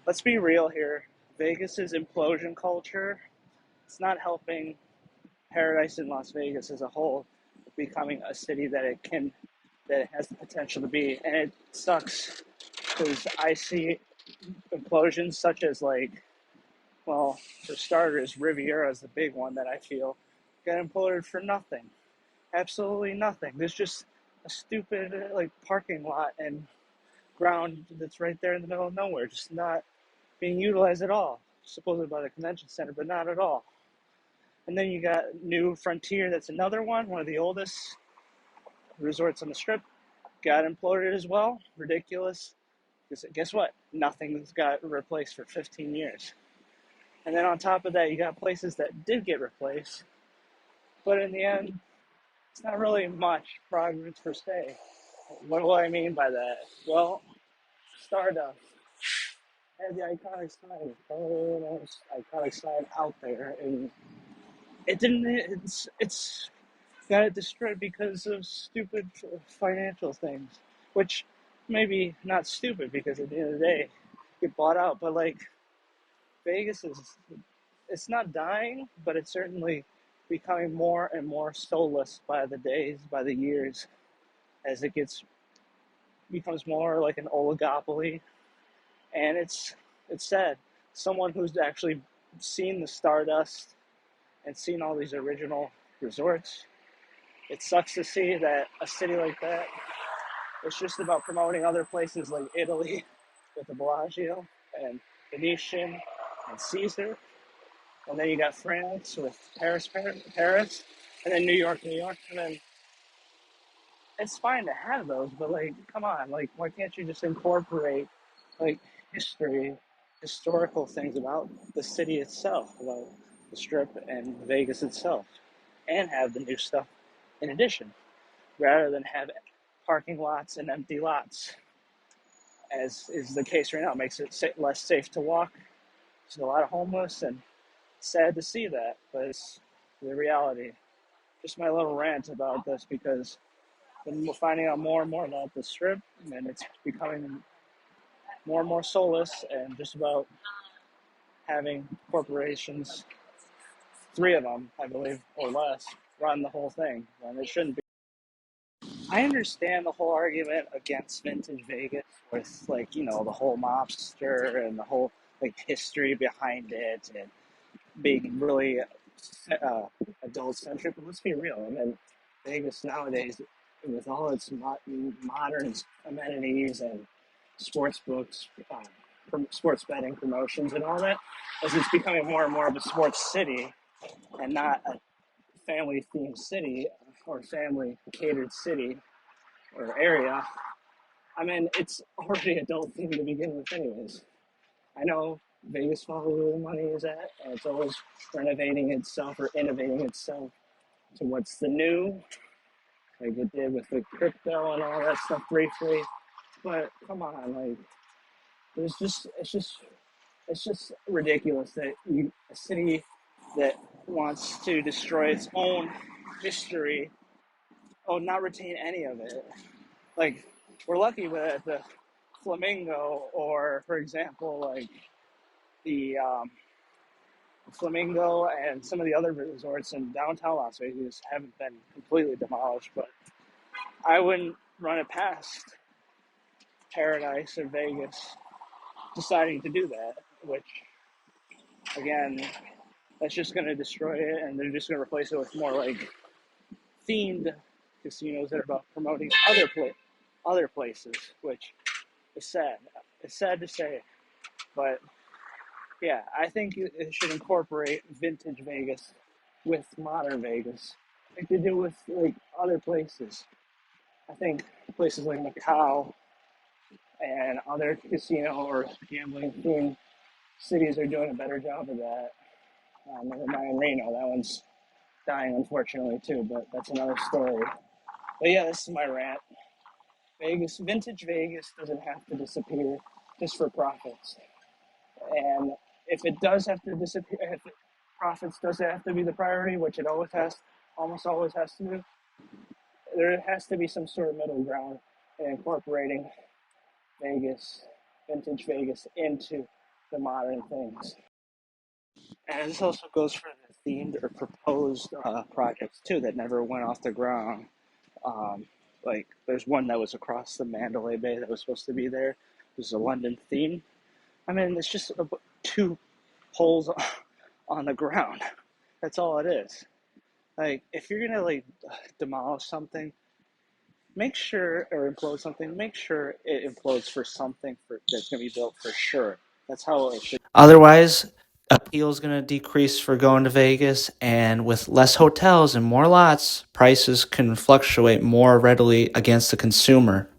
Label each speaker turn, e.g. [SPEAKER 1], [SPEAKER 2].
[SPEAKER 1] let's be real here. Vegas's implosion culture, it's not helping paradise in Las Vegas as a whole becoming a city that it has the potential to be. And it sucks because I see implosions such as like, well, for starters, Riviera is the big one that I feel got imploded for nothing. Absolutely nothing. There's just a stupid like parking lot and ground that's right there in the middle of nowhere, just not being utilized at all. Supposedly by the convention center, but not at all. And then you got New Frontier, that's another one of the oldest resorts on the strip, got imploded as well. Ridiculous. Because guess what? Nothing's got replaced for 15 years. And then on top of that, you got places that did get replaced, but in the end, it's not really much progress per se. What do I mean by that? Well, Stardust had the iconic sign, the most iconic sign out there, and it didn't. It's got it destroyed because of stupid financial things, which maybe not stupid because at the end of the day, get bought out. But like Vegas is, it's not dying, but it's certainly becoming more and more soulless by the days, by the years, as it becomes more like an oligopoly. And it's sad. Someone who's actually seen the Stardust and seen all these original resorts, it sucks to see that a city like that, it's just about promoting other places like Italy with the Bellagio and Venetian and Caesar. And then you got France with Paris, and then New York, and then it's fine to have those, but like, come on, like, why can't you just incorporate like historical things about the city itself, about the Strip and Vegas itself, and have the new stuff in addition, rather than have parking lots and empty lots, as is the case right now. It makes it less safe to walk. There's a lot of homeless, and sad to see that, but it's the reality. Just my little rant about this because we're finding out more and more about the Strip, and it's becoming more and more soulless and just about having corporations, three of them, I believe, or less, run the whole thing, and it shouldn't be. I understand the whole argument against vintage Vegas with, like, the whole mobster and the whole, like, history behind it and being really adult centric, but let's be real. I mean, Vegas nowadays, with all its modern amenities and sports books, sports betting promotions, and all that, as it's becoming more and more of a sports city and not a family themed city or family catered city or area. I mean, it's already adult themed to begin with, anyways. I know Vegas follows where the money is at, and it's always renovating itself or innovating itself to what's the new, like it did with the crypto and all that stuff briefly. But come on, like, it's just ridiculous that a city that wants to destroy its own history, not retain any of it. Like, we're lucky with the Flamingo, or for example, like the Flamingo and some of the other resorts in downtown Las Vegas haven't been completely demolished, but I wouldn't run it past Paradise or Vegas deciding to do that, which, again, that's just going to destroy it, and they're just going to replace it with more like themed casinos that are about promoting other places, which is sad. It's sad to say, but yeah, I think it should incorporate vintage Vegas with modern Vegas, like they do with like other places. I think places like Macau and other casino or gambling themed cities are doing a better job of that. Never mind Reno, that one's dying unfortunately too, but that's another story. But yeah, this is my rant. Vintage Vegas doesn't have to disappear just for profits. And if it does have to disappear, if profits does have to be the priority, which it almost always has to do, there has to be some sort of middle ground in incorporating vintage Vegas into the modern things. And this also goes for the themed or proposed projects too that never went off the ground. Um, like there's one that was across the Mandalay Bay that was supposed to be there. It was a London theme. I mean, it's just two holes on the ground. That's all it is. Like if you're gonna like demolish something, make sure or implode something. Make sure it implodes for something that's gonna be built for sure. That's how it should. Otherwise, appeal is going to decrease for going to Vegas, and with less hotels and more lots, prices can fluctuate more readily against the consumer.